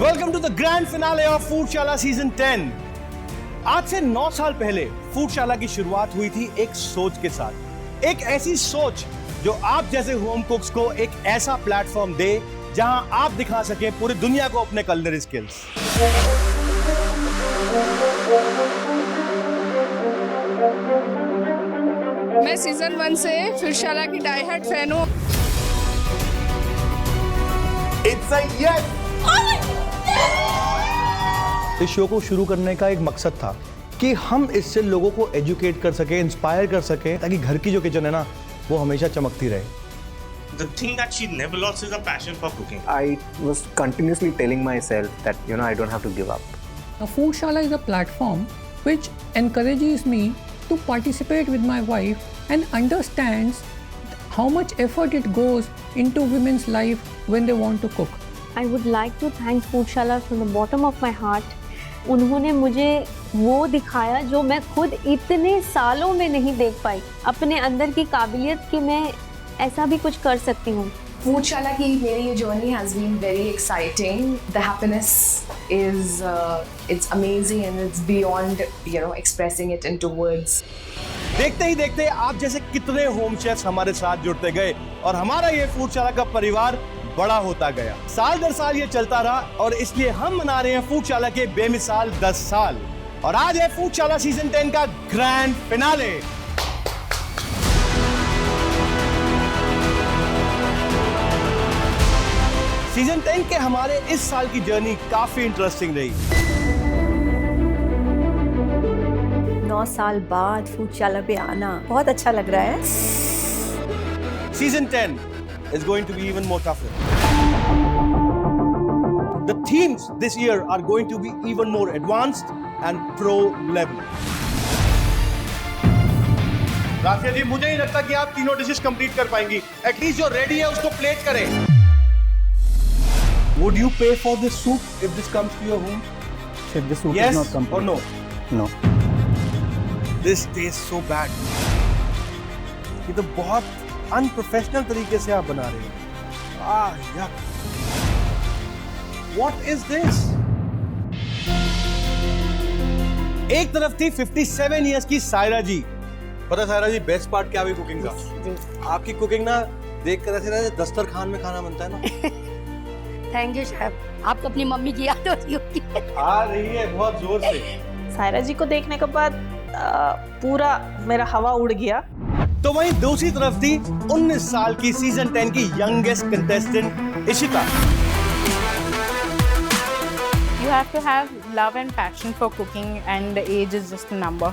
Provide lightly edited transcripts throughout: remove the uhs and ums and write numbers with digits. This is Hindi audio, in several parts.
Welcome to the grand finale of Foodshala season 10। आज से 9 साल पहले फूडशाला की शुरुआत हुई थी एक सोच के साथ। एक ऐसी सोच जो आप जैसे होम कुक्स को एक ऐसा प्लेटफॉर्म दे जहां आप दिखा सके पूरी दुनिया को अपने कुलिनरी स्किल्स। मैं सीजन 1 से फूडशाला की डाई हार्ड फैन हूँ। It's a yes! इस शो को शुरू करने का एक मकसद था कि हम इससे लोगों को एजुकेट कर सके, इंस्पायर कर सके, ताकि घर की जो किचन है ना वो हमेशा चमकती रहे। The thing that she never lost is a passion for cooking. I was continuously telling myself that I don't have to give up. Foodshala is a platform which encourages me to participate with my wife and understands how much effort it goes into women's life when they want to cook. I would like to thank Foodshala from the bottom of my heart. उन्होंने मुझे वो दिखाया जो मैं खुद इतने सालों में नहीं देख पाई, अपने अंदर की काबिलियत कि मैं ऐसा भी कुछ कर सकती हूँ। फूडशाला की मेरी ये journey has been very exciting. The happiness is it's amazing and it's beyond expressing it into words. देखते ही देखते आप जैसे कितने होम शेफ्स हमारे साथ जुड़ते गए और हमारा ये फूडशाला का परिवार बड़ा होता गया। साल दर साल ये चलता रहा और इसलिए हम मना रहे हैं फूडशाला के बेमिसाल 10 साल। और आज है फूडशाला सीजन 10 का ग्रैंड फिनाले। सीजन 10 के हमारे इस साल की जर्नी काफी इंटरेस्टिंग रही। 9 साल बाद फूडशाला पे आना बहुत अच्छा लग रहा है। Season 10 is going to be even more tougher. The themes this year are going to be even more advanced and pro level. राशिया जी, मुझे नहीं लगता कि आप तीनों डिशेस कंप्लीट कर पाएंगी। एटलीस्ट जो रेडी है उसको प्लेट करें। Would you pay for this soup if this comes to your home? If the soup Yes is not complete. or no? No. This tastes so bad. ये तो बहुत अनप्रोफेशनल तरीके से आप बना रहे हो। यार, What is this? एक तरफ थी 57 इयर्स की सायरा जी। पता सायरा जी, बेस्ट पार्ट क्या हुई कुकिंग का? आपकी कुकिंग ना देख कर ऐसे ना दस्तरखान में खाना बनता है ना। Thank you chef. आपको अपनी मम्मी की याद होती होगी। आ रही है बहुत जोर से। सायरा जी को देखने के बाद पूरा मेरा हवा उड़ गया। तो वहीं दूसरी तरफ थी 19 साल की सीजन 10 की youngest contestant Ishita. You have to have love and passion for cooking, and the age is just a number.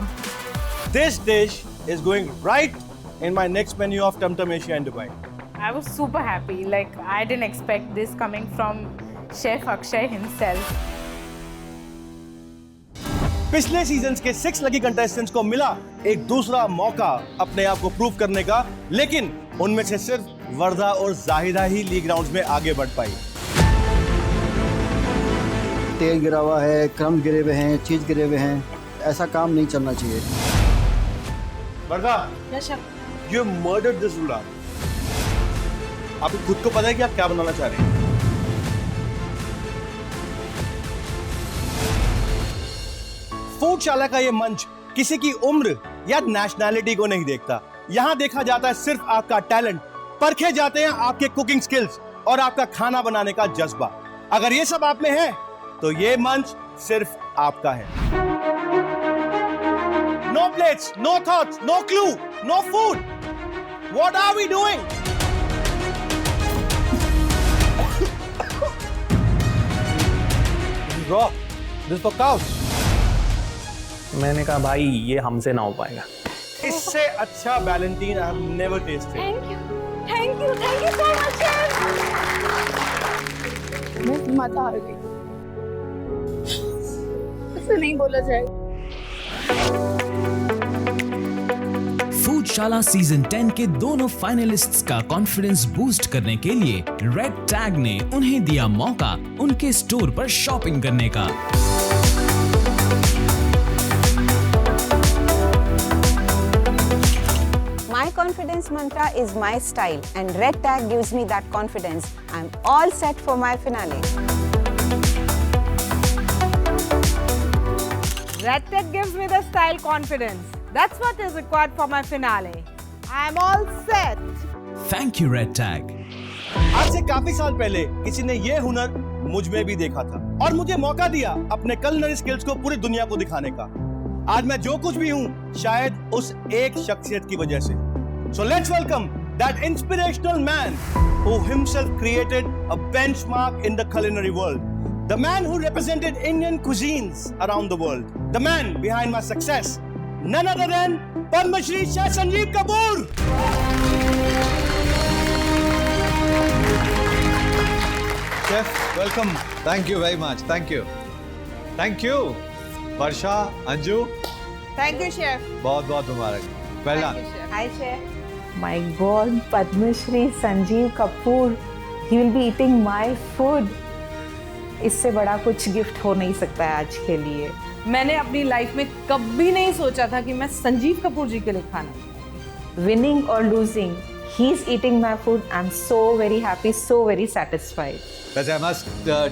This dish is going right in my next menu of Tum Tum Asia in Dubai. I was super happy. Like, I didn't expect this coming from Chef Akshay himself. पिछले सीजन्स के 6 लकी कंटेस्टेंट्स को मिला एक दूसरा मौका अपने आप को प्रूव करने का, लेकिन उनमें से सिर्फ वर्दा और जाहिदा ही लीग राउंड्स में आगे बढ़ पाई। तेल गिरा हुआ है, क्रम्स गिरे हुए हैं, चीज गिरे हुए हैं, ऐसा काम नहीं चलना चाहिए। वर्दा, you murdered this ruler. आपको खुद को पता है कि आप क्या बनाना चाह रहे हैं? फूडशाला का ये मंच किसी की उम्र या नेशनैलिटी को नहीं देखता। यहाँ देखा जाता है सिर्फ आपका टैलेंट, परखे जाते हैं आपके कुकिंग स्किल्स और आपका खाना बनाने का जज्बा। अगर ये सब आप में है तो ये मंच सिर्फ आपका है। No plates, no thoughts, no clue, no food. What are we doing? Raw. This for cows. मैंने कहा भाई ये हमसे ना हो पाएगा। इससे अच्छा Valentine I have never tested. Thank you so much, chef. मजा आ गई। ऐसे नहीं बोला जाएगा। फूडशाला सीजन 10 के दोनों फाइनलिस्ट्स का कॉन्फिडेंस बूस्ट करने के लिए रेड टैग ने उन्हें दिया मौका उनके स्टोर पर शॉपिंग करने का। My confidence mantra is my style, and Red Tag gives me that confidence. I'm all set for my finale. RedTech gives me the style confidence. That's what is required for my finale. I'm all set. Thank you, Red Tag. आज से काफी साल पहले किसी ने ये हुनर मुझ में भी देखा था और मुझे मौका दिया अपने culinary स्किल्स को पूरी दुनिया को दिखाने का। आज मैं जो कुछ भी हूँ शायद उस एक शख्सियत की वजह से। So let's welcome that inspirational man who himself created a benchmark in the culinary world. The man who represented Indian cuisines around the world. The man behind my success. None other than Padma Shri Chef Sanjeev Kapoor. Chef, welcome. Thank you very much. Thank you. Thank you. Varsha, Anju, Thank you, chef. बहुत बहुत मुबारक. Well done. Hi, chef. My God, Padma Shri Sanjeev Kapoor, he will be eating my food. इससे बड़ा कुछ गिफ्ट हो नहीं सकता है आज के लिए। मैंने अपनी लाइफ में कभी नहीं सोचा था कि मैं संजीव कपूर जी के लिए खाना। Winning or losing, he's eating my food. I'm so very happy, so very satisfied. वैसे I must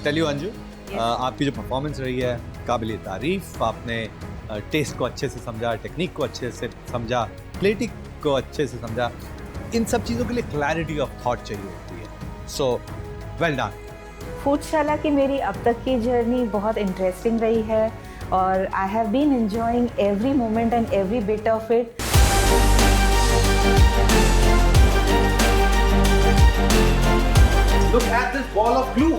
tell you Anju, आपकी जो परफॉर्मेंस रही है काबिल तारीफ। आपने टेस्ट को अच्छे से समझा, टेक्निक को अच्छे से समझा, प्लेटिंग को अच्छे से समझा। इन सब चीज़ों के लिए क्लैरिटी ऑफ थॉट चाहिए होती है। So well done. फूडशाला की मेरी अब तक की जर्नी बहुत इंटरेस्टिंग रही है और I have been enjoying every moment and every bit of it. Look at this ball of glue.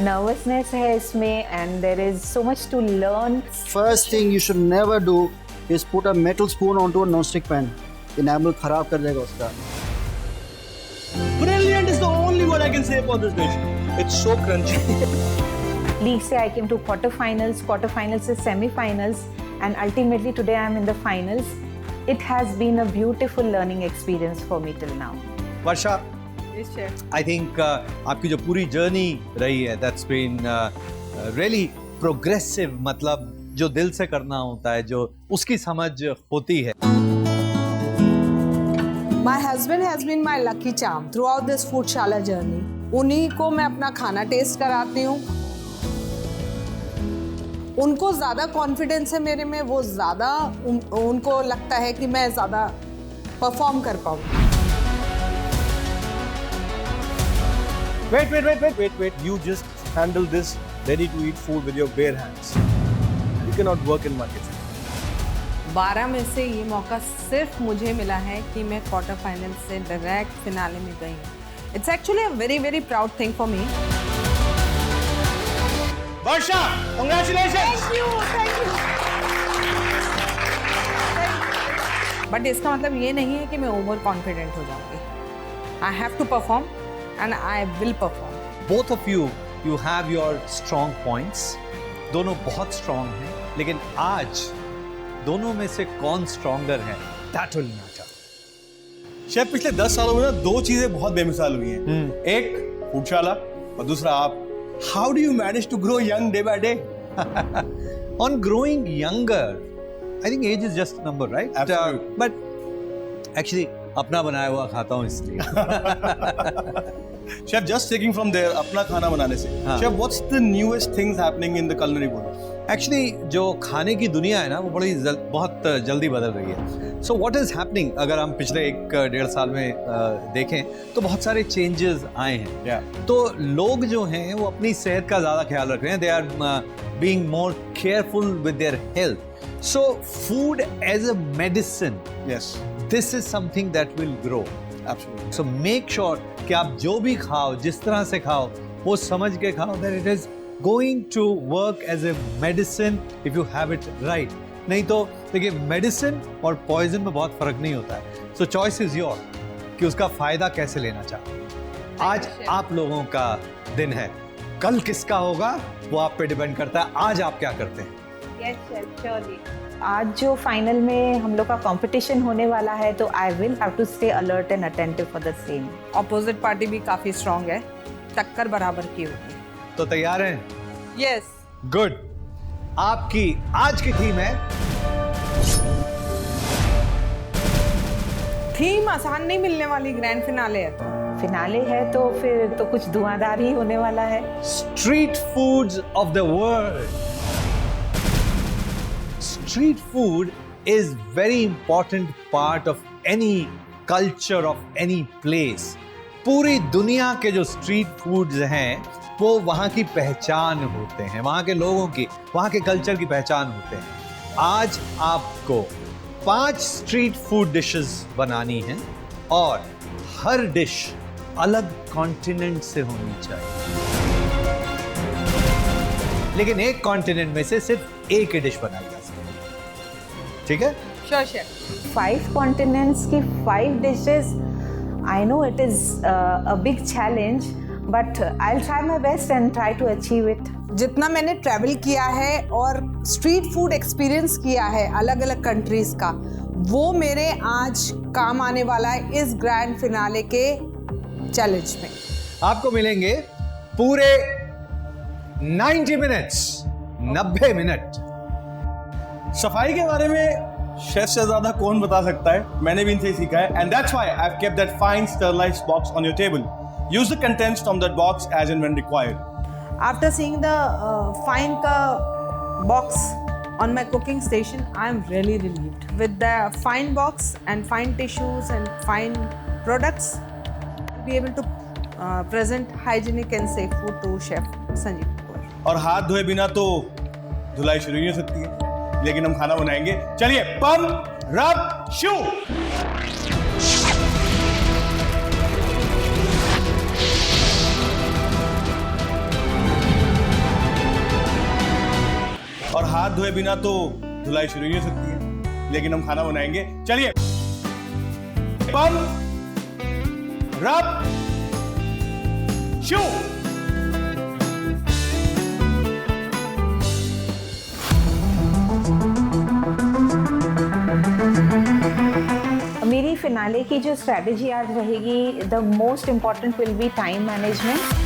Nervousness है इसमें and there is so much to learn. First thing you should never do is put a metal spoon onto a non-stick pan. Enamel खराब कर देगा उसका। Brilliant is the only word I can say about this dish. It's so crunchy. League से I came to quarterfinals से semifinals and ultimately today I'm in the finals. It has been a beautiful learning experience for me till now. Varsha, I think आपकी जो पूरी जर्नी रही है that's been really progressive, मतलब जो दिल से करना होता है, जो उसकी समझ होती है। My husband has been my lucky charm throughout this Foodshala journey. उन्हीं को मैं अपना खाना टेस्ट कराती हूँ। उनको ज़्यादा कॉन्फिडेंस है मेरे में, वो ज़्यादा उनको लगता है कि मैं ज़्यादा परफॉर्म कर पाऊँ। Wait. You just handle this ready-to-eat food with your bare hands. You cannot work in my kitchen. 12 में से ये मौका सिर्फ मुझे मिला है कि मैं क्वार्टर फाइनल से डायरेक्ट फिनाले में गई हूँ। It's actually a very, very proud thing for me. Varsha, congratulations! Thank you. But इसका मतलब ये नहीं है कि मैं ओवर कॉन्फिडेंट हो जाऊंगी। I have to perform and I will perform. Both of you have your strong points. दोनों बहुत strong हैं, लेकिन आज दोनों में से कौन स्ट्रॉन्गर है that will matter. शेफ, पिछले 10 सालों में ना दो चीजें बहुत बेमिसाल हुई हैं। एक फूडशाला और दूसरा आप। How do you manage to grow young day by day? On growing younger, I think age is just a number, right? Absolutely. But actually अपना बनाया हुआ खाता हूँ इसलिए। Chef, just taking from there, अपना खाना बनाने से, Chef, what's the newest things happening in the culinary world? Actually, जो खाने की दुनिया है ना, वो बहुत जल्दी बदल रही है। So what is happening? अगर हम पिछले 1-1.5 साल में देखें, तो बहुत सारे changes आए हैं। तो लोग जो हैं, वो अपनी सेहत का ज़्यादा ख्याल रख रहे हैं। They are being more careful with their health. So food as a medicine. Yes. This is something that will grow. Absolutely. So make sure कि आप जो भी खाओ, जिस तरह से खाओ, वो समझ के खाओ that it is going to work as a medicine if you have it right. नहीं तो देखिए मेडिसिन और पॉइजन में बहुत फर्क नहीं होता है। So choice is yours कि उसका फायदा कैसे लेना चाहो। आज आप लोगों का दिन है, कल किसका होगा वो आप पे डिपेंड करता है। आज आप क्या करते हैं? Yes, chef, surely. आज जो फाइनल में हम लोग का कंपटीशन होने वाला है, तो I will have to stay alert and attentive for the same. Opposite party भी काफी स्ट्रांग है, टक्कर बराबर की होगी। तो तैयार हैं? यस। गुड। आपकी आज की थीम है? थीम आसान नहीं मिलने वाली, ग्रैंड फिनाले है। फिनाले है तो फिर तो कुछ धुआंधार ही होने वाला है। Street foods of the world. Street food is very important part of any culture of any place. पूरी दुनिया के जो स्ट्रीट फूड्स हैं वो वहाँ की पहचान होते हैं, वहाँ के लोगों की, वहाँ के कल्चर की पहचान होते हैं। आज आपको 5 स्ट्रीट फूड डिशेस बनानी हैं और हर डिश अलग कॉन्टिनेंट से होनी चाहिए, लेकिन एक कॉन्टिनेंट में से सिर्फ एक ही डिश बनाई जा सकती है। ठीक है? Sure chef. 5 कॉन्टिनेंट्स की 5 dishes, I know it is a big challenge, but I'll try my best and try to achieve it. जितना मैंने ट्रैवल किया है और स्ट्रीट फूड एक्सपीरियंस किया है अलग अलग कंट्रीज का, वो मेरे आज काम आने वाला है इस ग्रैंड फिनाले के चैलेंज में। आपको मिलेंगे पूरे 90 मिनट्स, 90 मिनट। सफाई के बारे में शेफ से ज्यादा कौन बता सकता है, मैंने भी इनसे सीखा है। And that's why I have kept that fine sterilised box on your table. Use the contents from that box as and when required. After seeing the fine box on my cooking station, I am really relieved. With the fine box and fine tissues and fine products, to be able to present hygienic and safe food to Chef Sanjeev Kapoor. और हाथ धोए बिना तो धुलाई शुरू ही नहीं हो सकती है, लेकिन हम खाना बनाएंगे। चलिए, पंप रब शू। और हाथ धोए बिना तो धुलाई शुरू ही नहीं हो सकती है, लेकिन हम खाना बनाएंगे। चलिए, पंप रब शू। मेरी फिनाले की जो स्ट्रैटेजी आज रहेगी, the most important will be time management.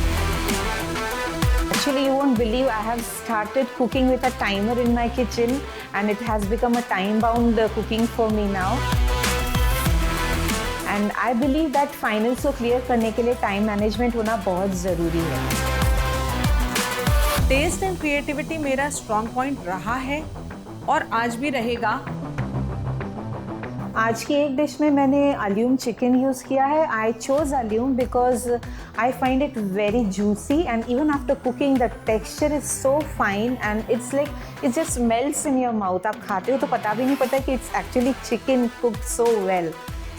Actually, you won't believe I have started cooking with a timer in my kitchen and it has become a time-bound cooking for me now. And I believe that finals को clear करने के लिए time management होना बहुत ज़रूरी है। टेस्ट एंड क्रिएटिविटी मेरा स्ट्रॉन्ग पॉइंट रहा है और आज भी रहेगा। आज की एक डिश में मैंने अल्यूम चिकन यूज़ किया है। I chose alum because I find it very juicy and even after cooking the texture is so fine and it's like it just melts in your mouth. आप खाते हो तो पता भी नहीं पता कि it's actually chicken cooked so well.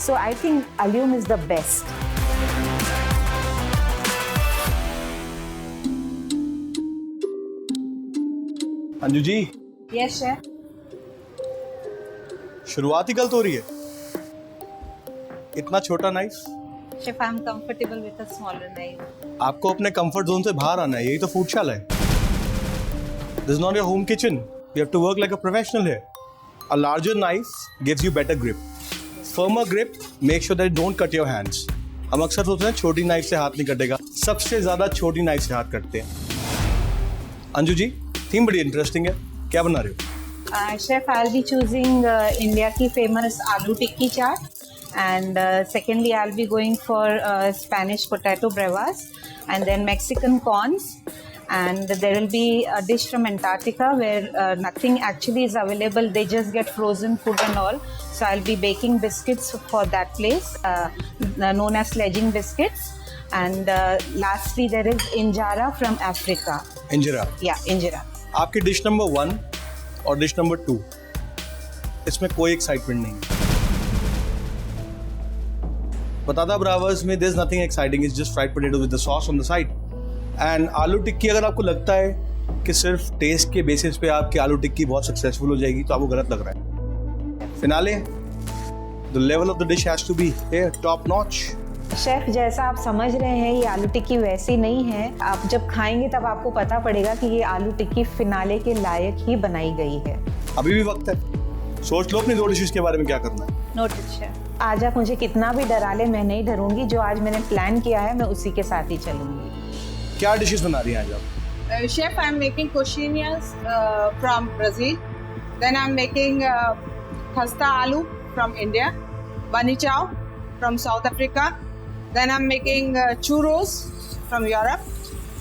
So I think alum is the best. Anju ji, yes chef. शुरुआत ही गलत हो रही है। इतना छोटा knife. Chef, I am comfortable with a smaller knife. आपको अपने कंफर्ट जोन से बाहर आना है, यही तो फूडशाला है। This is not your home kitchen, you have to work like a professional here. A larger knife gives you better grip, firmer grip, make sure that don't cut your hands. हम अक्सर सोचते हैं छोटी नाइफ से हाथ नहीं कटेगा, सबसे ज्यादा छोटी नाइफ से हाथ कटते हैं। अंजू जी, थीम बड़ी इंटरेस्टिंग है, क्या बना रहे हो? Chef, I'll be choosing India की famous aloo tikki chaat, and secondly I'll be going for Spanish potato bravas, and then Mexican corns, and there will be a dish from Antarctica where nothing actually is available. They just get frozen food and all. So I'll be baking biscuits for that place, known as sledging biscuits. And lastly there is injera from Africa. इंजरा? Yeah, injera. आपकी डिश नंबर 1 और डिश नंबर 2, इसमें कोई एक्साइटमेंट नहीं है। बताता ब्रावर्स में there is nothing exciting, it's just fried potato with the sauce on the side. And aloo tikki, अगर आपको लगता है कि सिर्फ टेस्ट के बेसिस पे आपकी आलू टिक्की बहुत सक्सेसफुल हो जाएगी तो आपको गलत लग रहा है। Finale, the level of the dish has to be top notch. Chef, जैसा आप समझ रहे हैं ये आलू टिक्की वैसी नहीं है। आप जब खाएंगे तब आपको पता पड़ेगा कि ये आलू टिक्की फिनाले के लायक ही बनाई गई है। अभी भी वक्त है, सोच लो अपनी 2 डिशेस के बारे में क्या करना है। Noted chef. आज आप मुझे कितना भी डरा ले, मैं नहीं डरूंगी। जो आज मैंने प्लान किया है मैं उसी के साथ ही चलूंगी। क्या डिशेस बना रही हैं आज आप? Chef, I'm making coxinhas from Brazil. Then I'm making khasta aloo from India, bani chow from South Africa. Then I'm making churros from Europe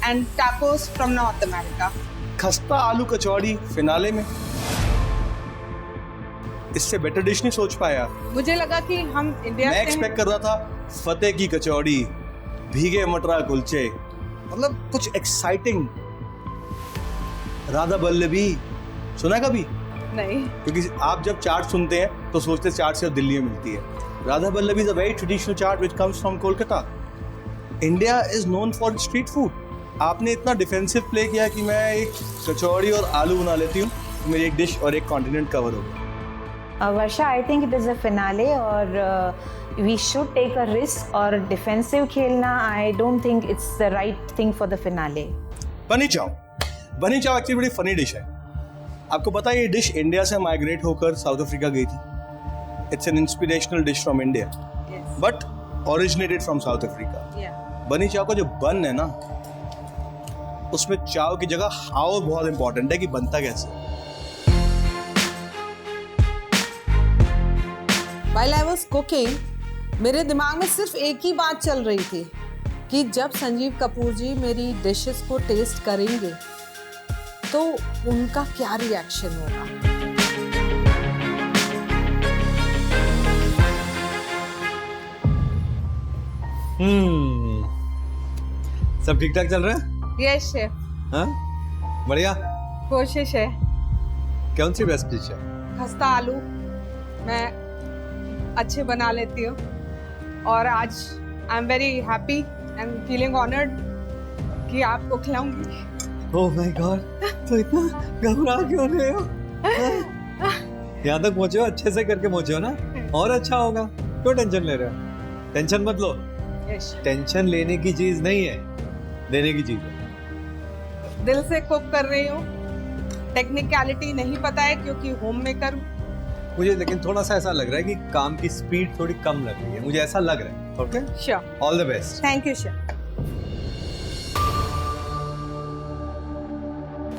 and tacos from North America. खस्ता आलू कचौड़ी फिनाले में, इससे बेटर डिश नहीं सोच पाया। मुझे लगा कि हम इंडिया मैं से एक्सपेक्ट कर रहा था फतेह की कचौड़ी, भीगे मटरा कुलचे, मतलब कुछ एक्साइटिंग। राधा बल्लभी सुना कभी? नहीं। क्योंकि आप जब चाट सुनते हैं तो सोचते हैं चाट सिर्फ दिल्ली में मिलती है। Radha Vallabhi is a very traditional chaat which comes from Kolkata. India is known for street food. आपने इतना डिफेंसिव प्ले किया कि मैं एक कचौड़ी और आलू बना लेती हूँ, तो मेरी एक डिश और एक कॉन्टिनेंट कवर हो गया। Varsha, I think it is a finale और we should take a risk, और डिफेंसिव खेलना I don't think it's the right thing for the finale. Bunny chow actually बड़ी फनी डिश है। आपको पता है ये डिश इंडिया से माइग्रेट होकर साउथ अफ्रीका गई थी। It's an inspirational dish from India but originated from south Africa. बनी चाव का जो बन है ना, उसमें चाव की जगह हाउ बहुत इंपॉर्टेंट है कि बनता कैसे। While I was cooking, मेरे दिमाग में सिर्फ एक ही बात चल रही थी कि जब संजीव कपूर जी मेरी डिशेस को टेस्ट करेंगे तो उनका क्या रिएक्शन होगा। सब ठीक ठाक चल रहा है? Yes chef. हाँ, बढ़िया। कोशिश है। कौन सी बेस्ट डिश है? खस्ता आलू मैं अच्छे बना लेती हूँ, और आज I am very happy and feeling honoured कि आपको खिलाऊंगी। ओह माय गॉड, तो इतना घबरा क्यों रहे हो? यहाँ तक पहुंचे हो, अच्छे से करके पहुंचे हो ना, और अच्छा होगा। क्यों टेंशन ले रहे हो? टेंशन मत लो। टेंशन लेने की चीज नहीं है, देने की चीज है। दिल से कुक कर रही हूँ, टेक्निकलिटी नहीं पता है क्योंकि होम मेकर हूँ। मुझे लेकिन थोड़ा सा ऐसा लग रहा है कि काम की स्पीड थोड़ी कम लग रही है, मुझे ऐसा लग रहा है। Okay, sure. All the best. Thank you chef.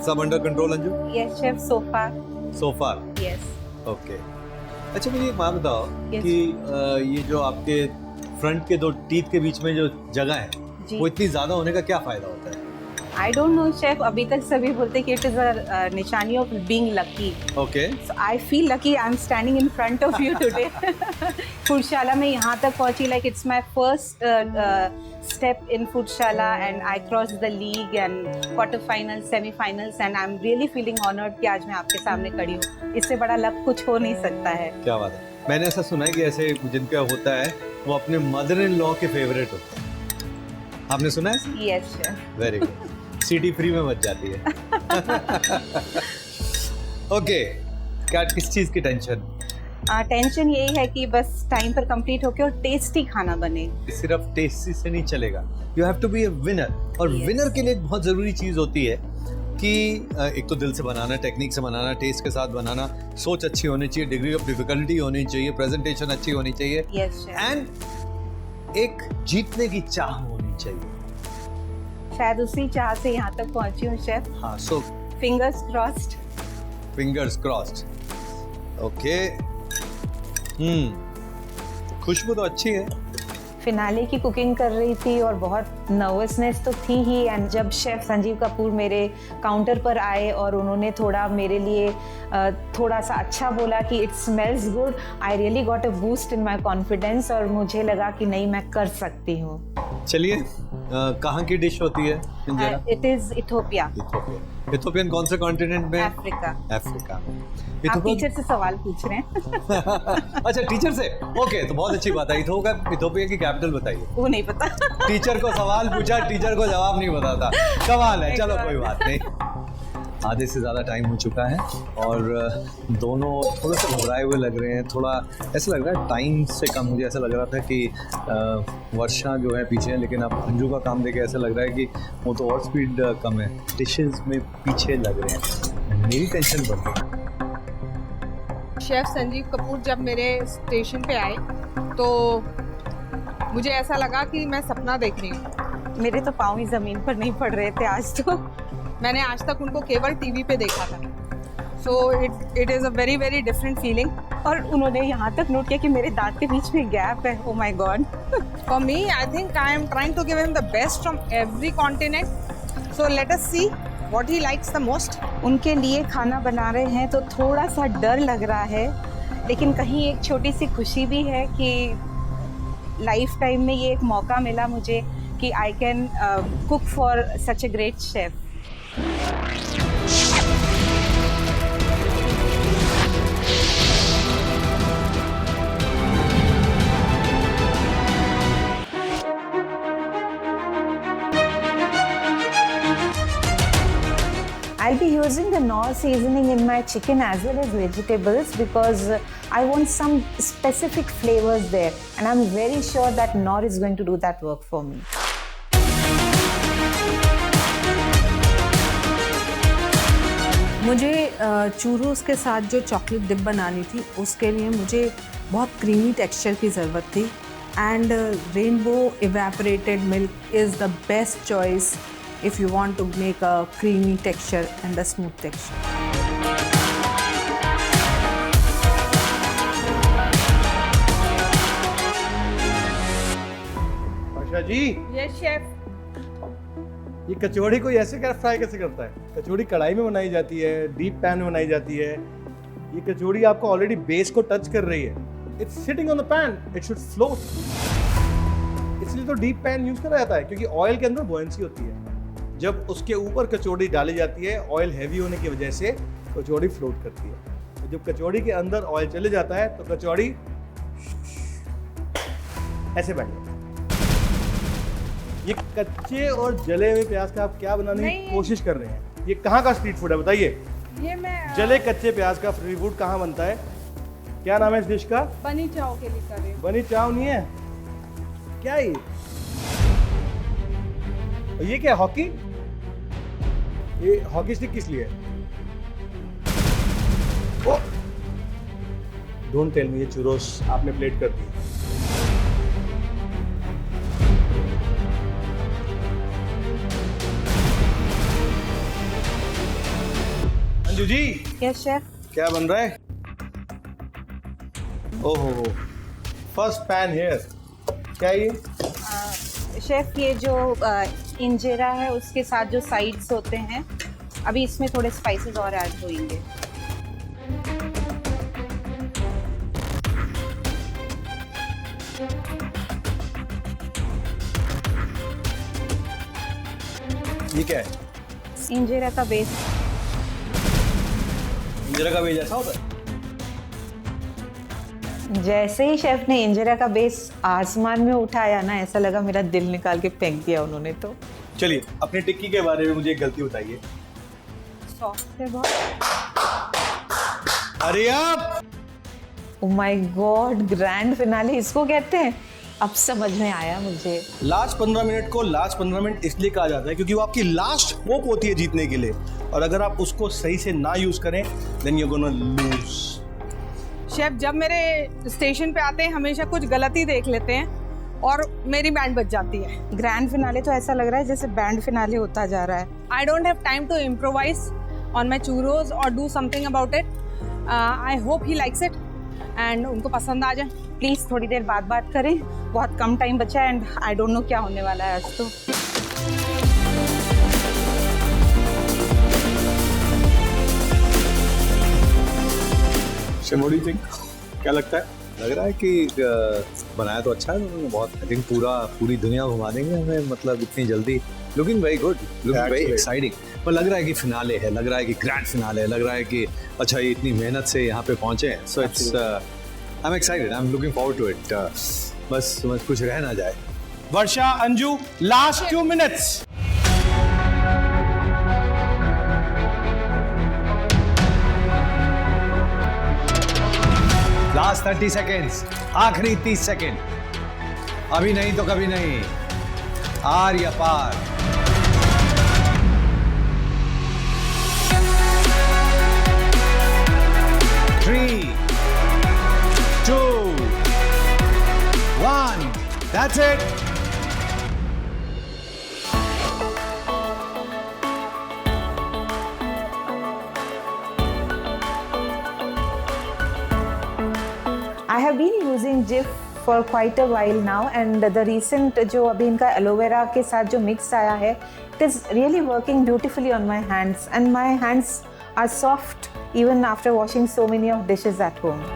सब under control Anju? Yes chef, so far. Yes. Okay. अच्छा मुझे एक बात बताओ कि ये जो आपके फ्रंट के दो टीथ के बीच में जो जगह है, वो इतनी ज्यादा होने का क्या फायदा होता है? आई डोंट नो शेफ, अभी तक सभी बोलते कि इट इज अ निशानी of being lucky. Okay. So I feel lucky I am standing in front of you today. Foodshala में यहाँ तक पहुंची, like it's my first step in Foodshala, and I crossed the league and quarterfinals, semi-finals, and I'm really feeling honored कि आज मैं आपके सामने खड़ी हूँ। इससे बड़ा लक कुछ हो नहीं सकता है। क्या बात है। मैंने ऐसा सुना है कि ऐसे जिनका होता है वो अपने मदर इन लॉ के फेवरेट होते हैं। आपने सुना है? Yes sir. Very good. सीटी फ्री में बच जाती है। ओके, क्या किस चीज़ की टेंशन? टेंशन यही है कि बस टाइम पर कंप्लीट होके और टेस्टी खाना बने। सिर्फ टेस्टी से नहीं चलेगा, you have to be a winner. और विनर के लिए एक बहुत ज़रूरी चीज़ होती है कि एक तो दिल से बनाना, टेक्निक से बनाना, टेस्ट के साथ बनाना, सोच अच्छी होनी चाहिए, डिग्री ऑफ डिफिकल्टी होनी चाहिए, प्रेजेंटेशन अच्छी होनी चाहिए, एंड एक जीतने की चाह होनी चाहिए। शायद उसी चाह से यहाँ तक पहुँची हूँ शेफ। हाँ, so fingers crossed. Fingers crossed. Okay. खुशबू तो अच्छी है। फिनाले की कुकिंग कर रही थी और बहुत नर्वसनेस तो थी ही, एंड जब शेफ संजीव कपूर मेरे काउंटर पर आए और उन्होंने थोड़ा मेरे लिए थोड़ा सा अच्छा बोला कि it smells good, I really got a boost in my confidence, और मुझे लगा कि नहीं, मैं कर सकती हूँ। चलिए, कहाँ की डिश होती है? It is Ethiopia. इथोपियन कौन से कॉन्टिनेंट में? अफ्रीका। अफ्रीका। आप टीचर से सवाल पूछ रहे हैं? अच्छा, टीचर से? ओके, तो बहुत अच्छी बात है। इथोपिया की कैपिटल बताइए। वो नहीं पता। टीचर को सवाल पूछा, टीचर को जवाब नहीं पता था। सवाल है, चलो कोई बात नहीं। आधे से ज़्यादा टाइम हो चुका है और दोनों थोड़े से घबराए हुए लग रहे हैं। थोड़ा ऐसा लग रहा है टाइम से कम। मुझे ऐसा लग रहा था कि वर्षा जो है पीछे है, लेकिन अब अंजू का काम देखे ऐसा लग रहा है कि वो तो और स्पीड कम है, डिशेस में पीछे लग रहे हैं। मेरी टेंशन बढ़ गई। शेफ संजीव कपूर जब मेरे स्टेशन पे आए तो मुझे ऐसा लगा कि मैं सपना देख रही हूँ। मेरे तो पाँव ही ज़मीन पर नहीं पड़ रहे थे आज तो। मैंने आज तक उनको केवल टीवी पे देखा था। So it is a very very different feeling. और उन्होंने यहाँ तक नोट किया कि मेरे दांत के बीच में गैप है. Oh my God. For me, I think I am trying to give him the best from every continent. So let us see what he likes the most. उनके लिए खाना बना रहे हैं तो थोड़ा सा डर लग रहा है, लेकिन कहीं एक छोटी सी खुशी भी है कि लाइफ टाइम में ये एक मौका मिला मुझे कि I can cook for such a great chef. I'll be using the Knorr seasoning in my chicken as well as vegetables because I want some specific flavors there, and I'm very sure that Knorr is going to do that work for me. मुझे चूरोस के साथ जो चॉकलेट डिप बनानी थी उसके लिए मुझे बहुत क्रीमी टेक्सचर की ज़रूरत थी, and rainbow evaporated milk is the best choice if you want to make a creamy texture and a smooth texture. Asha ji. Yes, chef. ये कचौड़ी कोई ऐसे क्या फ्राई कैसे करता है? कचौड़ी कढ़ाई में बनाई जाती है, डीप पैन में बनाई जाती है. ये कचौड़ी आपको ऑलरेडी बेस को टच कर रही है. It's sitting on the pan. It should float. इसलिए तो डीप पैन यूज करा जाता है क्योंकि ऑयल के अंदर बुओयेंसी होती है. जब उसके ऊपर कचौड़ी डाली जाती है, ऑयल हैवी होने की वजह से कचौड़ी फ्लोट करती है. तो जब कचौड़ी के अंदर ऑयल चले जाता है तो कचौड़ी ऐसे बैठ जाती है. ये कच्चे और जले हुए प्याज का आप क्या बनाने की कोशिश कर रहे हैं? ये कहाँ का स्ट्रीट फूड है बताइए? ये मैं जले कच्चे प्याज का स्ट्रीट फूड कहाँ बनता है? क्या नाम है इस डिश का? बनी चाव के लिए कर रही हूँ. बनी चाव नहीं है क्या ये? ये क्या हॉकी? ये हॉकी स्टिक किस लिए? डोंट टेल मी ये चुरोस आपने प्लेट कर दी. अंजू जी. Yes chef. क्या बन रहा है? ओहो, फर्स्ट पैन हियर. क्या ये? शेफ ये जो इंजेरा है उसके साथ जो साइड्स होते हैं, अभी इसमें थोड़े स्पाइसेस और ऐड होंगे. ये क्या है? इंजेरा का बेस. इंजेरा का बेस ऐसा होता है? जैसे ही शेफ ने इंजेरा का बेस आसमान में उठाया ना, ऐसा लगा मेरा दिल निकाल के फेंक दिया उन्होंने. तो चलिए अपनी टिक्की के बारे में मुझे एक गलती बताइए. सॉफ्ट है बहुत. अरे आप! Oh my God, grand finale इसको कहते हैं. अब समझ में आया मुझे. लास्ट 15 मिनट को लास्ट 15 मिनट इसलिए कहा जाता है क्योंकि वो आपकी लास्ट होप होती है जीतने के लिए, और अगर आप उसको सही से ना यूज करें then you gonna lose. Chef जब मेरे स्टेशन पे आते हैं हमेशा कुछ गलती देख लेते हैं और मेरी बैंड बज जाती है. ग्रैंड फिनाले तो ऐसा लग रहा है जैसे बैंड फिनाले होता जा रहा है. I don't have time to improvise on my churros और do something about it. I hope he likes it and उनको पसंद आ जाए. प्लीज़ थोड़ी देर बाद बात करें, बहुत कम टाइम बचा है एंड आई डोंट नो क्या होने वाला है आज. तो What do you think? क्या लगता है? लग रहा है कि बनाया तो अच्छा है उन्होंने बहुत. आई थिंक पूरी दुनिया घुमा देंगे हमें, मतलब इतनी जल्दी. Looking very good, looking very exciting. पर लग रहा है कि फिनाले है, लग रहा है कि ग्रैंड फिनाले है, लग रहा है कि अच्छा ये इतनी मेहनत से यहाँ पे पहुँचे हैं. So it's I am excited, I am looking forward to it. बस कुछ रह ना जाए. Varsha, Anju, last 2 minutes. Last 30 seconds, आखिरी 30 सेकेंड. अभी नहीं तो कभी नहीं. आर या पार. Three, 2, 1. That's it. I have been using Jif for quite a while now, and the recent जो अभी इनका एलोवेरा के साथ जो मिक्स आया है, it is really working beautifully on my hands, and my hands are soft even after washing so many of dishes at home.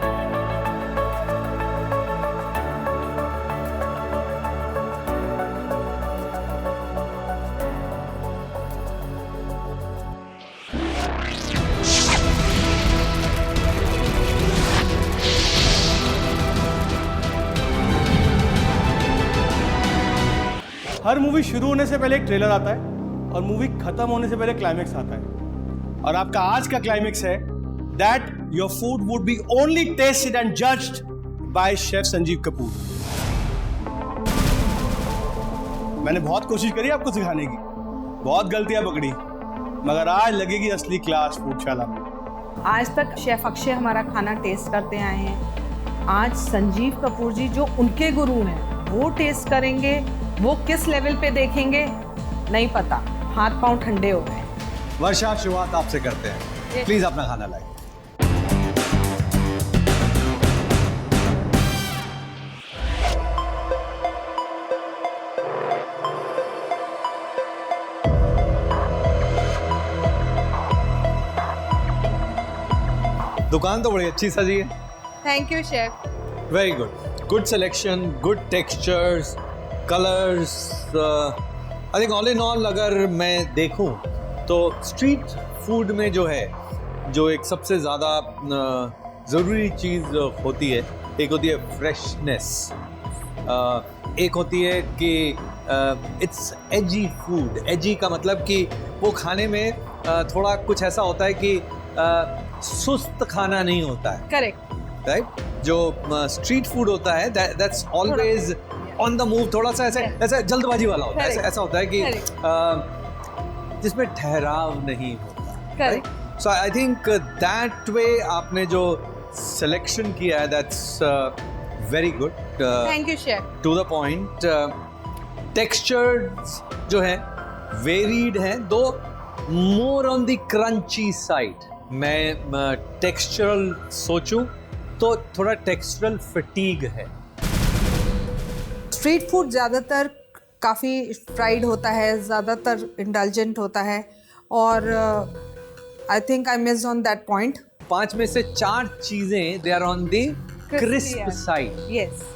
Her movie शुरू होने से पहले एक ट्रेलर आता है और मूवी खत्म होने से पहले क्लाइमेक्स आता है, और आपका आज का क्लाइमेक्स है that your food would be only tested and judged by chef Sanjeev Kapoor. मैंने बहुत कोशिश करी आपको सिखाने की, बहुत गलतियां पकड़ी, मगर आज लगेगी असली क्लास फूडशाला में। आज तक शेफ अक्षय हमारा खाना टेस्ट करते आए हैं, आज संजीव कपूर जी जो उनके गुरु हैं वो टेस्ट करेंगे। वो किस लेवल पे देखेंगे नहीं पता, हाथ पांव ठंडे हो गए। वर्षा, शुरुआत आपसे करते हैं, प्लीज अपना खाना लाइए। दुकान तो बड़ी अच्छी सजी है। Thank you chef. Very good selection, good textures, colours. I think all in all अगर मैं देखूं तो स्ट्रीट फूड में जो है, जो एक सबसे ज़्यादा ज़रूरी चीज़ होती है, एक होती है फ्रेशनेस, एक होती है कि इट्स एजी फूड। एजी का मतलब कि वो खाने में थोड़ा कुछ ऐसा होता है कि सुस्त खाना नहीं होता है। Correct, right. जो स्ट्रीट फूड होता है that's always on the move, थोड़ा सा ऐसा जल्दबाजी वाला होता है, ऐसा होता है कि जिसमें ठहराव नहीं होता। सो आई थिंक दैट वे आपने जो सिलेक्शन किया है, that's very good. Thank you chef. To the point. Textures जो है वेरीड हैं, though more on the crunchy side. मैं टेक्सचरल सोचूं तो थोड़ा टेक्सचरल फटीग है। स्ट्रीट फूड ज़्यादातर काफ़ी फ्राइड होता है, ज़्यादातर इंडल्जेंट होता है, और I think I missed on that point. 5 में से 4 चीज़ें they are on the crisp side. Yes,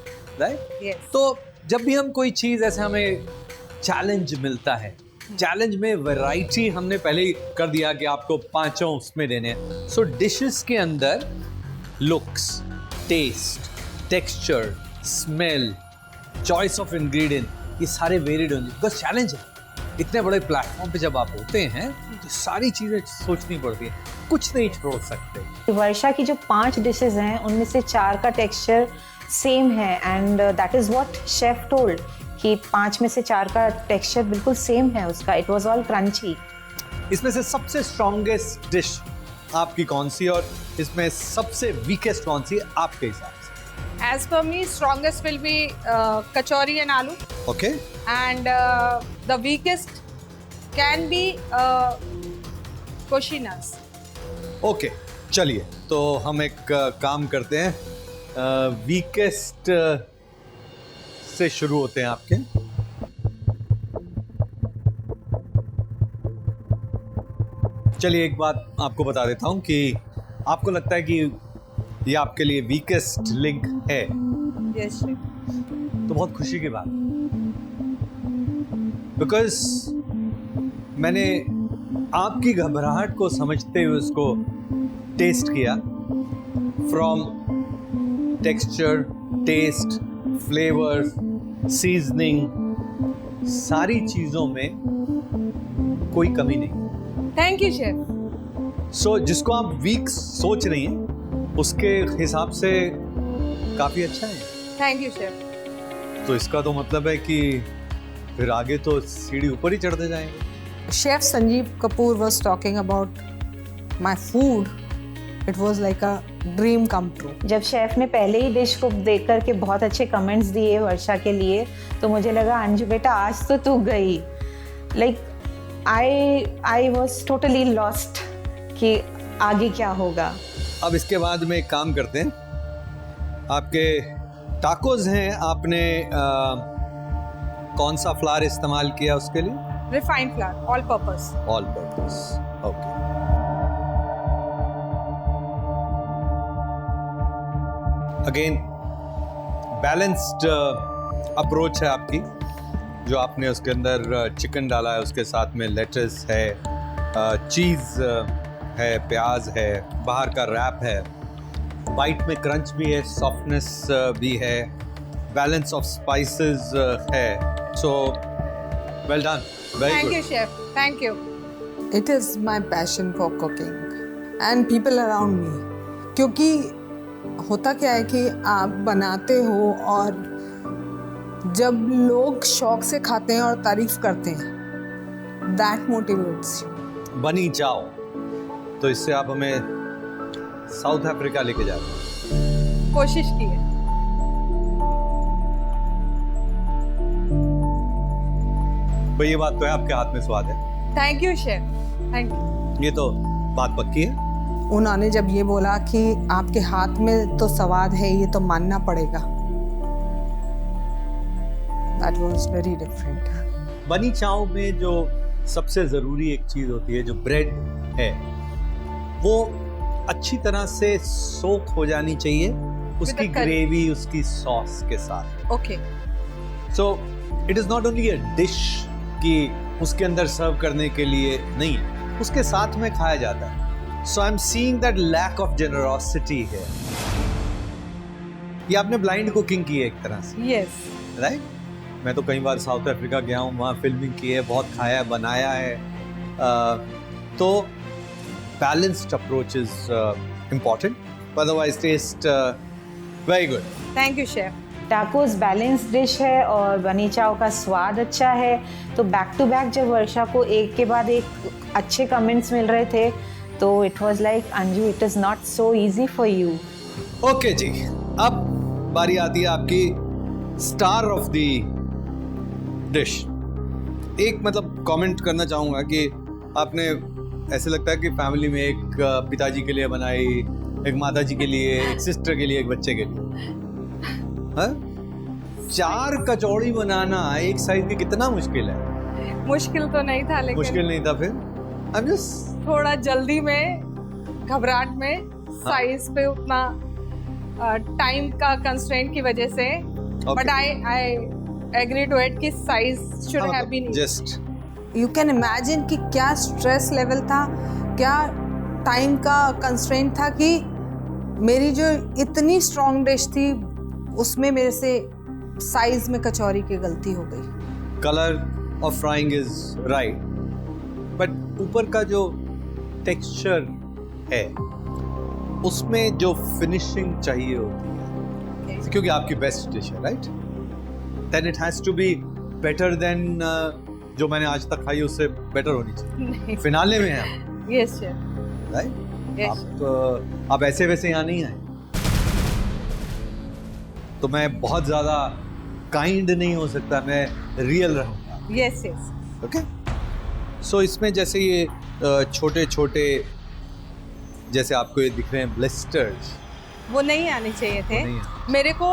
right. Yes. तो जब भी हम कोई चीज़ ऐसे हमें चैलेंज मिलता है, चैलेंज में वैरायटी हमने पहले ही कर दिया कि आपको 5 उसमें देने हैं। सो डिशेस के अंदर looks, taste, texture, smell, choice of ingredient, ये सारे वेरिड होंगे बिकॉज चैलेंज है। इतने बड़े प्लेटफॉर्म पे जब आप होते हैं तो सारी चीज़ें सोचनी पड़ती है, कुछ नहीं छोड़ सकते। वर्षा की जो 5 डिशेस हैं उनमें से 4 का टेक्सचर सेम है, and that is what chef told कि 5 में से 4 का टेक्सचर बिल्कुल सेम है उसका। It was all crunchy. इसमें से सबसे स्ट्रॉन्गेस्ट डिश आपकी कौन सी, और इसमें सबसे वीकेस्ट कौन सी आपके हिसाब से? As per me, strongest will be kachori and aloo. Okay. And the weakest can be koshinas. Okay, चलिए तो हम एक काम करते हैं, वीकेस्ट से शुरू होते हैं आपके। चलिए एक बात आपको बता देता हूँ कि आपको लगता है कि ये आपके लिए वीकेस्ट लिंक है, Yes, chef. तो बहुत खुशी की बात, बिकॉज मैंने आपकी घबराहट को समझते हुए उसको टेस्ट किया। From texture, taste, flavour, seasoning, सारी चीज़ों में कोई कमी नहीं। Thank you, chef. सो जिसको आप वीक सोच रही हैं उसके हिसाब से काफ़ी अच्छा है। Thank you, chef. तो इसका तो मतलब है कि फिर आगे तो सीढ़ी ऊपर ही चढ़ते जाएंगे। Chef Sanjeev Kapoor was talking about my food. It was like a dream come true. जब शेफ ने पहले ही डिश को देख करके बहुत अच्छे कमेंट्स दिए वर्षा के लिए, तो मुझे लगा अंजू बेटा आज तो तू गई। Like I was totally lost कि आगे क्या होगा। अब इसके बाद में एक काम करते हैं, आपके टाकोस हैं, आपने कौन सा फ्लावर इस्तेमाल किया उसके लिए? Refined flour, all purpose. All purpose, okay. Again balanced approach है आपकी, जो आपने उसके अंदर चिकन डाला है, उसके साथ में लेटस है, चीज़ है, प्याज है, बाहर का रैप है, बाइट में क्रंच भी है, सॉफ्टनेस भी है, बैलेंस ऑफ स्पाइसेस है। So well done, very Thank good. you, chef. Thank you. It is my passion for cooking and people around me. क्योंकि होता क्या है कि आप बनाते हो और जब लोग शौक से खाते हैं और तारीफ करते हैं, that motivates you. बनी चाओ, तो इससे आप हमें साउथ अफ्रीका लेके जाते हैं। कोशिश की है। भाई ये बात तो है, आपके हाथ में स्वाद है, Thank you, chef. Thank you. ये तो बात पक्की है। उन्होंने जब ये बोला कि आपके हाथ में तो स्वाद है, ये तो मानना पड़ेगा, that was very different. बनी चाव में जो सबसे ज़रूरी एक चीज़ होती है, जो ब्रेड है, वो अच्छी तरह से सोक हो जानी चाहिए उसकी curry. ग्रेवी, उसकी सॉस के साथ। Okay. So it is not only a dish कि उसके अंदर सर्व करने के लिए नहीं है, उसके साथ में खाया जाता है। So I am seeing that lack of generosity है। ये आपने ब्लाइंड कुकिंग की है एक तरह से, Yes. राइट? मैं तो कई बार साउथ अफ्रीका गया हूँ, वहाँ फिल्मिंग की है, बहुत खाया है, बनाया है। तो balanced approach is important, otherwise taste very good. Thank you, chef. Tacos balance dish है और बनी चाव का स्वाद अच्छा है। तो बैक टू बैक जब वर्षा को एक के बाद एक अच्छे कमेंट्स मिल रहे थे, तो it was like Anju, it is not so easy for you. Okay जी, अब बारी आती है आपकी स्टार ऑफ द डिश। एक मतलब कमेंट करना चाहूँगा कि आपने, ऐसे लगता है कि फैमिली में एक पिताजी के लिए बनाई, एक माता जी के लिए, एक सिस्टर के लिए, एक बच्चे के लिए। हाँ? 4 कचौड़ी बनाना एक साइज की कितना मुश्किल है? मुश्किल तो नहीं था, लेकिन मुश्किल नहीं था फिर? I'm just... थोड़ा जल्दी में, घबराहट में, साइज पे उतना टाइम का कंस्ट्रेंट की वजह से, but I agree to it कि size should have been just. You can imagine कि क्या स्ट्रेस लेवल था, क्या टाइम का कंस्ट्रेंट था कि मेरी जो इतनी स्ट्रॉन्ग डिश थी उसमें मेरे से साइज में कचौरी की गलती हो गई। Colour of frying is right, but ऊपर का जो टेक्सचर है उसमें जो फिनिशिंग चाहिए होती है, क्योंकि आपकी बेस्ट डिश है, right? Then it has to be better than जो मैंने आज तक खाई उससे बेटर होनी चाहिए। फिनाले में है यस सर, राइट? आप ऐसे वैसे यहाँ नहीं आए, तो मैं बहुत ज्यादा काइंड नहीं हो सकता, मैं रियल रहूंगा। Yes yes, okay. सो इसमें जैसे ये छोटे छोटे जैसे आपको ये दिख रहे हैं ब्लिस्टर्स, वो नहीं आने चाहिए थे। मेरे को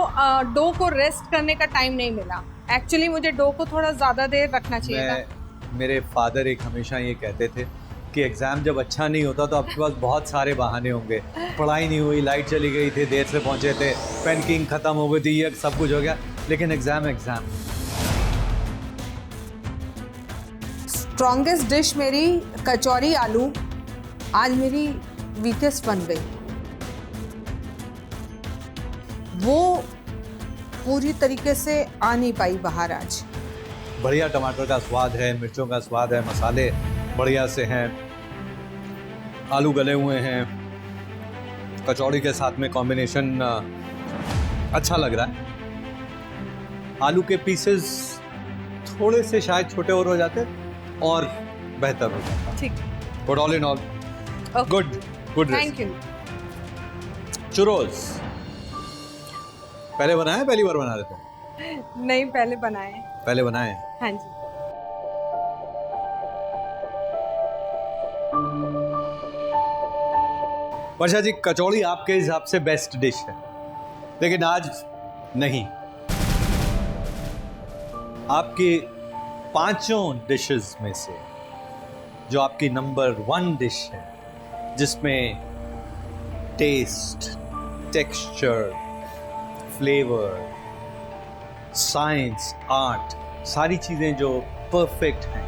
डो को रेस्ट करने का टाइम नहीं मिला। एक्चुअली मुझे डो को थोड़ा ज़्यादा देर रखना चाहिए था। मेरे फादर एक हमेशा ये कहते थे कि एग्ज़ाम जब अच्छा नहीं होता तो आपके पास बहुत सारे बहाने होंगे, पढ़ाई नहीं हुई, लाइट चली गई थी, देर से पहुंचे थे, पेन किंग ख़त्म हो गई थी, ये सब कुछ हो गया, लेकिन एग्ज़ाम स्ट्रॉन्गेस्ट डिश मेरी कचौरी आलू आज मेरी वीकेस्ट बन गई। वो पूरी तरीके से आ नहीं पाई बाहर आज। बढ़िया टमाटर का स्वाद है, मिर्चों का स्वाद है, मसाले बढ़िया से हैं, आलू गले हुए हैं, कचौड़ी के साथ में कॉम्बिनेशन अच्छा लग रहा है। आलू के पीसेस थोड़े से शायद छोटे और हो जाते और बेहतर हो जाता। ठीक, but all in all good good. Thank you. Churros पहले बनाए, पहली बार बना रहे थे? नहीं, पहले बनाए। पहले बनाए? हाँ जी। वर्षा जी, कचौड़ी आपके हिसाब से बेस्ट डिश है? लेकिन आज नहीं। आपकी 5 डिशेस में से जो आपकी नंबर 1 डिश है, जिसमें taste, texture, flavour, science, art, सारी चीजें जो परफेक्ट हैं,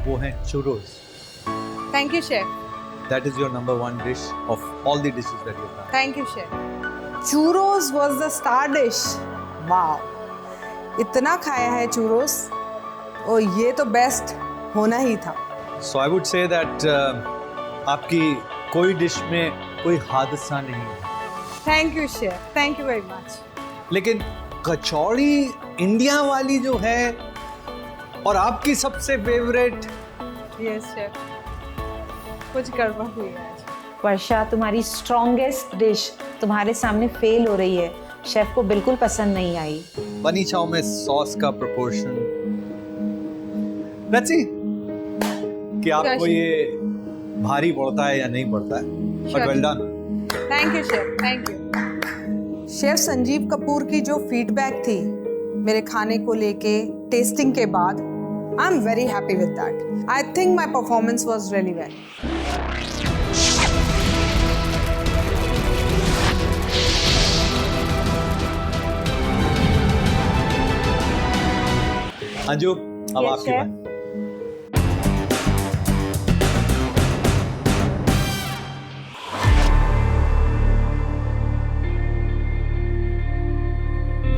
वो है churros. Thank you, chef. That is your number 1 dish of all the dishes that you've done. Thank you, chef. Churros was the star dish. Wow. इतना खाया है churros, और ये तो बेस्ट होना ही था. So I would say that आपकी कोई डिश में कोई हादसा नहीं है. Thank you, chef. Thank you very much. लेकिन कचौड़ी इंडिया वाली जो है और आपकी सबसे फेवरेट, Yes, chef. कुछ गड़बड़ हुई है आज. वर्षा, तुम्हारी स्ट्रॉन्गेस्ट डिश तुम्हारे सामने फेल हो रही है. शेफ को बिल्कुल पसंद नहीं आई. बनी चाओ में सॉस का प्रोपोर्शन, लेट्स सी कि आपको ये भारी पड़ता है या नहीं पड़ता है. But well done. Thank you, chef. Thank you. Chef Sanjeev Kapoor की जो फीडबैक थी मेरे खाने को लेके टेस्टिंग के बाद, I am very happy with that. I think my performance was really well. Anju, अब आपकी बात.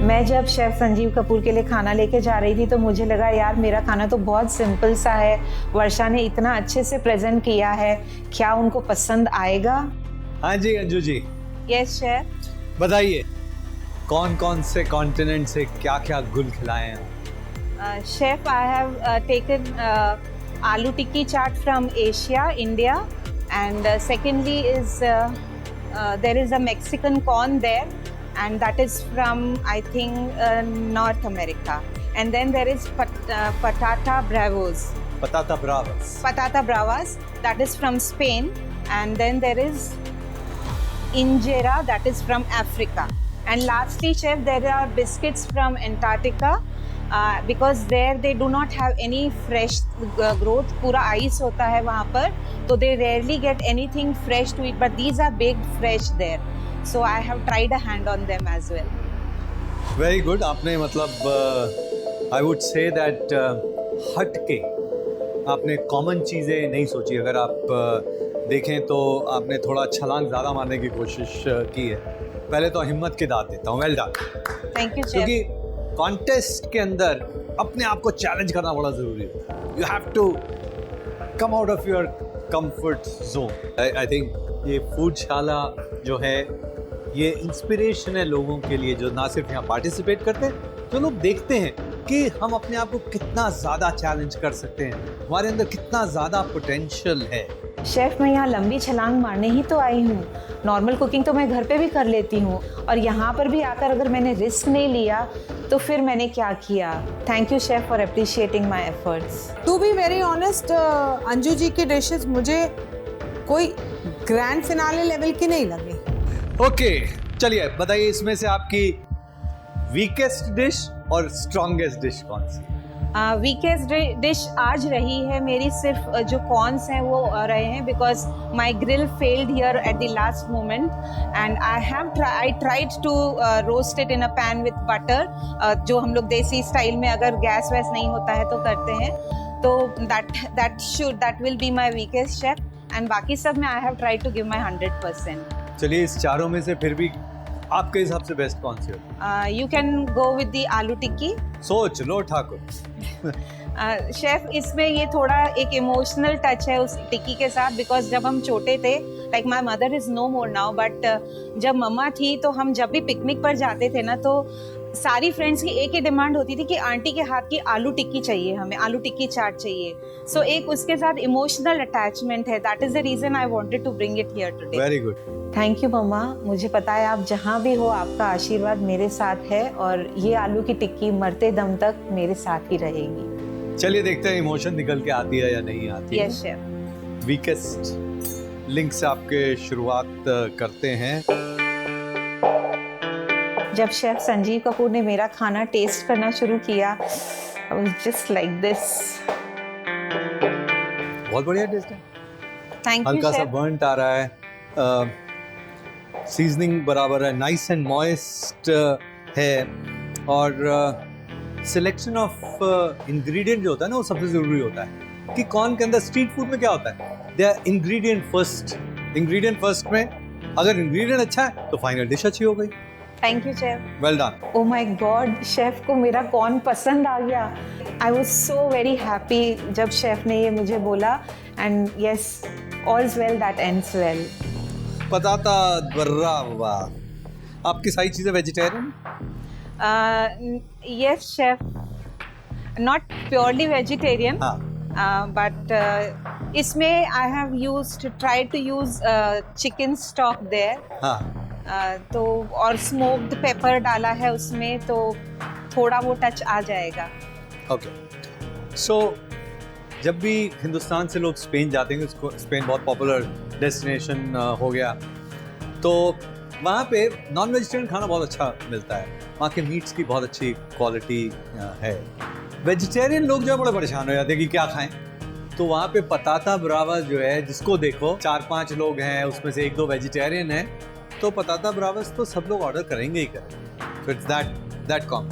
मैं जब शेफ संजीव कपूर के लिए खाना लेके जा रही थी तो मुझे लगा यार मेरा खाना तो बहुत सिंपल सा है. वर्षा ने इतना अच्छे से प्रेजेंट किया है, क्या उनको पसंद आएगा? हाँ जी अंजू जी. Yes chef. बताइए कौन कौन से कॉन्टिनेंट से क्या क्या गुल खिलाए हैं? Chef, I have taken aloo tikki chaat from Asia, India, and secondly is there is a Mexican corn there, and that is from I think North America, and then there is patata bravos. Patata bravas. Patata bravas, that is from Spain, and then there is injera, that is from Africa, and lastly, chef, there are biscuits from Antarctica. Because there they do not have any fresh growth, पूरा ice होता है वहाँ पर, तो they rarely get anything fresh to eat, but these are baked fresh there, so I have tried a hand on them as well. Very good. आपने मतलब I would say that हट के आपने कॉमन चीज़ें नहीं सोची. अगर आप देखें तो आपने थोड़ा छलांग ज़्यादा मारने की कोशिश की है. पहले तो हिम्मत की दाद देता हूँ. Well done. Thank you, chef. क्योंकि कॉन्टेस्ट के अंदर अपने आप को चैलेंज करना बड़ा ज़रूरी है. You have to come out of your comfort zone. I think ये फूडशाला जो है ये इंस्पिरेशन है लोगों के लिए, जो ना सिर्फ यहाँ पार्टिसिपेट करते हैं, जो लोग देखते हैं कि हम अपने आप को कितना ज़्यादा चैलेंज कर सकते हैं, हमारे अंदर कितना ज़्यादा पोटेंशियल है. शेफ, मैं यहाँ लंबी छलांग मारने ही तो आई हूँ. नॉर्मल कुकिंग तो मैं घर पे भी कर लेती हूँ, और यहाँ पर भी आकर अगर मैंने रिस्क नहीं लिया तो फिर मैंने क्या किया. Thank you chef for appreciating my efforts. To be very honest, Anju ji की डिशेस मुझे कोई ग्रैंड फिनाले लेवल की नहीं लगी. ओके, चलिए बताइए इसमें से आपकी वीकेस्ट डिश और स्ट्रॉन्गेस्ट डिश कौन सी? वीकेस्ट डिश आज रही है मेरी, सिर्फ जो कॉर्न्स हैं वो रहे हैं, because my grill failed here at the last moment, and I tried to roast it in a pan with butter, जो हम लोग देसी स्टाइल में अगर गैस वैस नहीं होता है तो करते हैं, तो that will be my weakest chef, and बाकी सब में I have tried to give my 100%. चलिए इस चारों में से फिर भी आपके हिसाब से बेस्ट कौन सी हो? You can go with the आलू टिक्की. सोच लो ठाकुर. शेफ, इसमें ये थोड़ा एक इमोशनल टच है उस टिक्की के साथ, बिकॉज जब हम छोटे थे, like my mother is no more now, but जब मम्मा थी तो हम जब भी पिकनिक पर जाते थे ना, तो सारी फ्रेंड्स की एक ही डिमांड होती थी कि आंटी के हाथ की आलू टिक्की चाहिए, हमें आलू टिक्की चाट चाहिए. सो एक उसके साथ इमोशनल अटैचमेंट है. That is the reason I wanted to bring it here today. Very good. Thank you mama. मुझे पता है आप जहाँ भी हो आपका आशीर्वाद मेरे साथ है, और ये आलू की टिक्की मरते दम तक मेरे साथ ही रहेगी. चलिए देखते हैं इमोशन निकल के आती है या नहीं आती. Yes chef. वीकेस्ट लिंक से आपके शुरुआत करते हैं. जब शेफ संजीव कपूर ने मेरा खाना टेस्ट करना शुरू किया, I was just like this. बहुत बढ़िया टेस्ट है। Thank you, हल्का सा शेफ। बर्न्ट आ रहा है, सीजनिंग बराबर है, नाइस एंड मॉइस्ट है, और सिलेक्शन ऑफ इंग्रेडिएंट जो होता है ना वो सबसे जरूरी होता है कि कौन के अंदर। स्ट्रीट फूड में क्या होता है, they are ingredient first. Ingredient first में अगर इंग्रेडिएंट अच्छा है तो फाइनल डिश अच्छी हो गई। Thank you chef. Well done. Oh my god, chef को मेरा कौन पसंद आ गया। I was so very happy जब शेफ ने ये मुझे बोला, and yes, all's well that ends well. Patata brava. आपकी सारी चीजें vegetarian? Yes, chef. Not purely vegetarian. But इसमें I have tried to use chicken stock there. तो और smoked pepper डाला है उसमें, तो थोड़ा वो टच आ जाएगा। ओके, सो जब भी हिंदुस्तान से लोग स्पेन जाते हैं, स्पेन बहुत पॉपुलर डेस्टिनेशन हो गया, तो वहाँ पे नॉन वेजिटेरियन खाना बहुत अच्छा मिलता है। वहाँ के मीट्स की बहुत अच्छी क्वालिटी है। वेजिटेरियन लोग जो है बड़े परेशान हो जाते हैं कि क्या खाएं, तो वहाँ पे पताता ब्रावा जो है, जिसको देखो 4-5 लोग हैं, उसमें से 1-2 वेजिटेरियन हैं, तो पताता ब्रावास तो सब लोग ऑर्डर करेंगे ही करेंगे। So it's that common.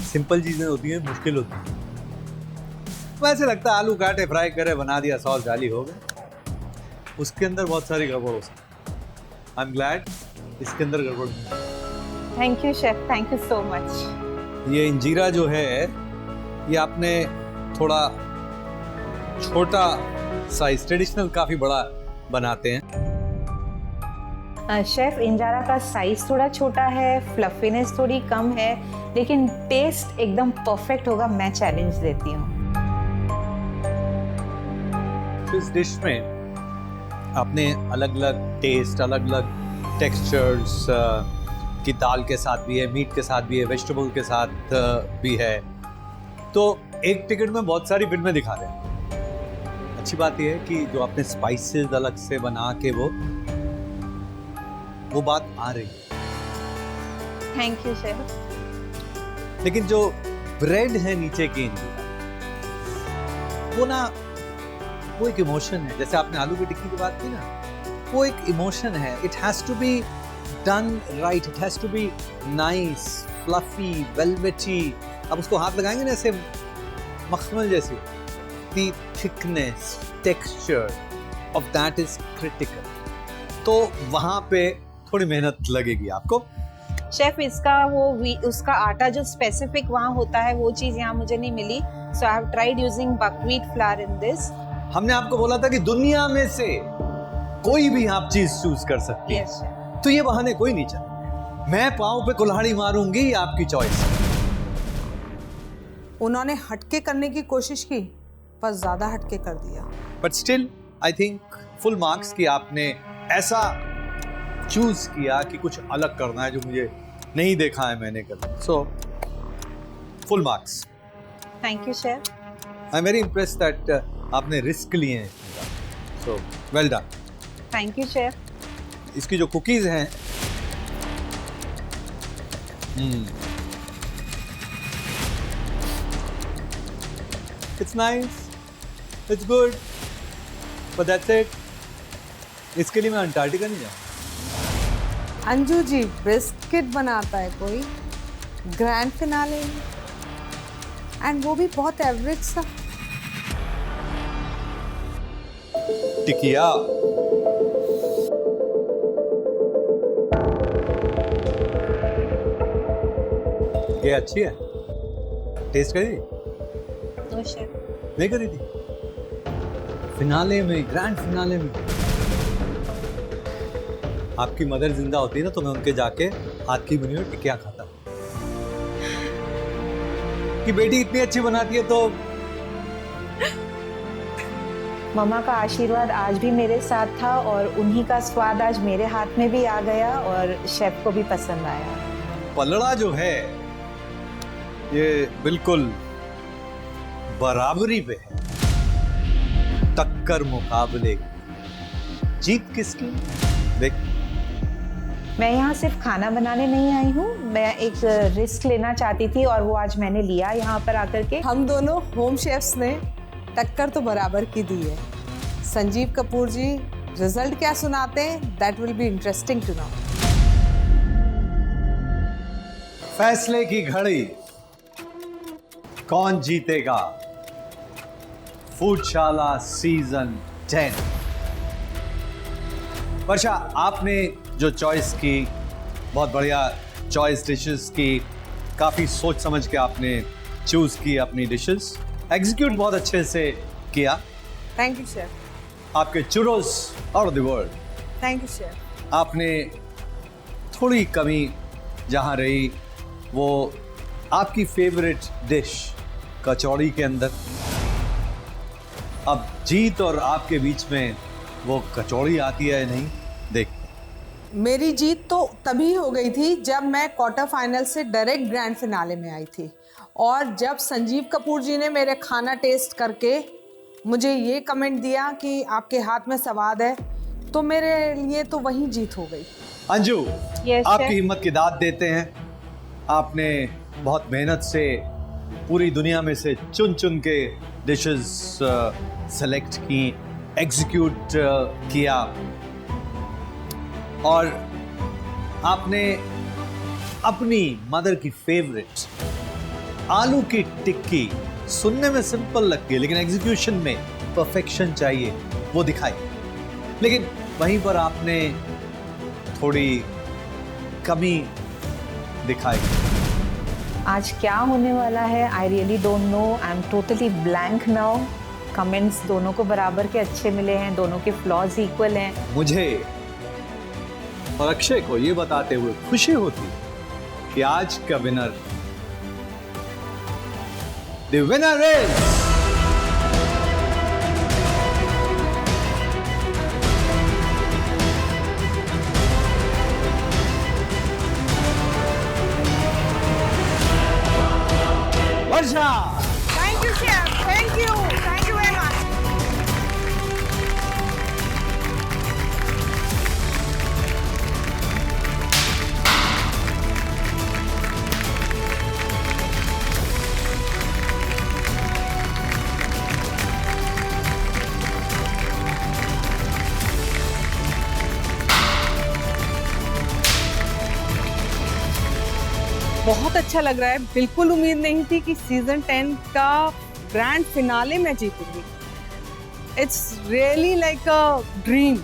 Simple चीजें होती हैं, मुश्किल होती है। वैसे लगता है आलू काटे, फ्राई करे, बना दिया, सॉस डाली, हो गए। उसके अंदर बहुत सारी गड़बड़ हो सकती है। आई एम ग्लैड इसके अंदर गड़बड़ नहीं। Thank you chef, thank you so much. ये इंजीरा जो है, ये आपने थोड़ा छोटा साइज, ट्रेडिशनल काफी बड़ा बनाते हैं। शेफ, इंजारा का साइज थोड़ा छोटा है, फ्लफीनेस थोड़ी कम है, लेकिन टेस्ट एकदम परफेक्ट होगा। मैं चैलेंज देती हूँ। इस डिश में आपने अलग अलग टेस्ट, अलग अलग टेक्सचर्स की दाल के साथ भी है, मीट के साथ भी है, वेजिटेबल के साथ भी है, तो एक टिकट में बहुत सारी फिल्में दिखा रहे हैं। अच्छी बात यह है कि जो आपने स्पाइसेस अलग से बना के वो बात आ रही है। Thank you chef. लेकिन जो ब्रेड है नीचे की वो ना, वो एक इमोशन है। जैसे आपने आलू की टिक्की की बात की ना, वो एक इमोशन है। It has to be done right, it has to be nice, fluffy, velvety. आप उसको हाथ लगाएंगे ना ऐसे मखमल जैसी, the thickness, texture of that is critical. तो वहां पे थोड़ी मेहनत लगेगी आपको। शेफ, इसका उसका आटा जो स्पेसिफिक वहाँ होता है, वो चीज़ यहाँ मुझे नहीं मिली। So I have tried using buckwheat flour in this. हमने आपको बोला था कि दुनिया में से कोई भी आप चीज चूज कर सकती है, तो ये बहाने कोई नहीं चले। मैं पाँव पे कुल्हाड़ी मारूंगी, आपकी चॉइस। उन्होंने हटके करने की कोशिश की, पर ज्यादा हटके कर दिया। But still I think full marks कि आपने ऐसा चूज किया कि कुछ अलग करना है जो मुझे नहीं देखा है मैंने कभी। So full marks. Thank you chef. I am very impressed that आपने रिस्क लिए हैं। So well done. Thank you chef. इसकी जो कुकीज हैं, it's nice, it's good, but that's it. इसके लिए मैं अंटार्कटिका नहीं जाऊँ। अंजू जी, बिस्किट बनाता है कोई ग्रैंड फिनाले, एंड वो भी बहुत एवरेज सा। टिकिया ये अच्छी है, टेस्ट करी? No chef. नहीं करी थी? फिनाले में, ग्रैंड फिनाले में आपकी मदर जिंदा होती है ना, तो मैं उनके जाके हाथ की बनी हुई टिकिया खाता कि बेटी इतनी अच्छी बनाती है। तो मम्मा का आशीर्वाद आज भी मेरे साथ था, और उन्हीं का स्वाद आज मेरे हाथ में भी आ गया, और शेफ को भी पसंद आया। पलड़ा जो है ये बिल्कुल बराबरी पे है, टक्कर मुकाबले। जीत किसकी? देख, मैं यहाँ सिर्फ खाना बनाने नहीं आई हूँ, मैं एक रिस्क लेना चाहती थी और वो आज मैंने लिया यहाँ पर आकर के। हम दोनों होम शेफ्स ने टक्कर तो बराबर की दी है। संजीव कपूर जी रिजल्ट क्या सुनाते हैं, that will be interesting to know. फैसले की घड़ी, कौन जीतेगा? फूडशाला सीजन 10। वर्षा, आपने जो चॉइस की, बहुत बढ़िया चॉइस डिशेस की, काफी सोच समझ के आपने चूज की अपनी डिशेस, एग्जीक्यूट बहुत अच्छे से किया। Thank you chef. आपके churros out of the world. Thank you chef. आपने थोड़ी कमी जहां रही वो आपकी फेवरेट डिश कचौड़ी के अंदर। अब जीत और आपके बीच में वो कचौड़ी आती है या नहीं, देख। मेरी जीत तो तभी हो गई थी जब मैं क्वार्टर फाइनल से डायरेक्ट ग्रैंड फिनाले में आई थी, और जब संजीव कपूर जी ने मेरे खाना टेस्ट करके मुझे ये कमेंट दिया कि आपके हाथ में स्वाद है, तो मेरे लिए तो वही जीत हो गई। अंजू, Yes, आपकी chef. हिम्मत की दाद देते हैं। आपने बहुत मेहनत से पूरी दुनिया में से चुन चुन के डिशेस सेलेक्ट की, एग्जीक्यूट किया, और आपने अपनी मदर की फेवरेट आलू की टिक्की, सुनने में सिंपल लगती है लेकिन एग्जीक्यूशन में परफेक्शन चाहिए, वो दिखाई। लेकिन वहीं पर आपने थोड़ी कमी दिखाई। आज क्या होने वाला है, I really don't know, I am totally blank now. Comments दोनों को बराबर के अच्छे मिले हैं, दोनों के फ्लॉज इक्वल हैं। मुझे और अक्षय को ये बताते हुए खुशी होती कि आज का winner, the winner is Varsha. Thank you chef, thank you very much. बहुत अच्छा लग रहा है। बिल्कुल उम्मीद नहीं थी कि सीजन 10 का ग्रैंड फिनाले में जीतूंगी। It's really like a dream,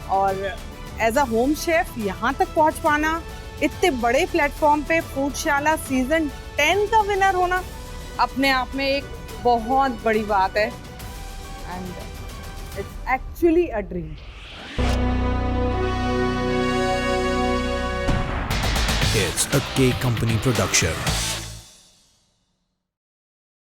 और एज अ होम शेफ यहाँ तक पहुँच पाना, इतने बड़े प्लेटफॉर्म पे फूडशाला सीजन 10 का विनर होना, अपने आप में एक बहुत बड़ी बात है, and it's actually a dream. It's a K Company production.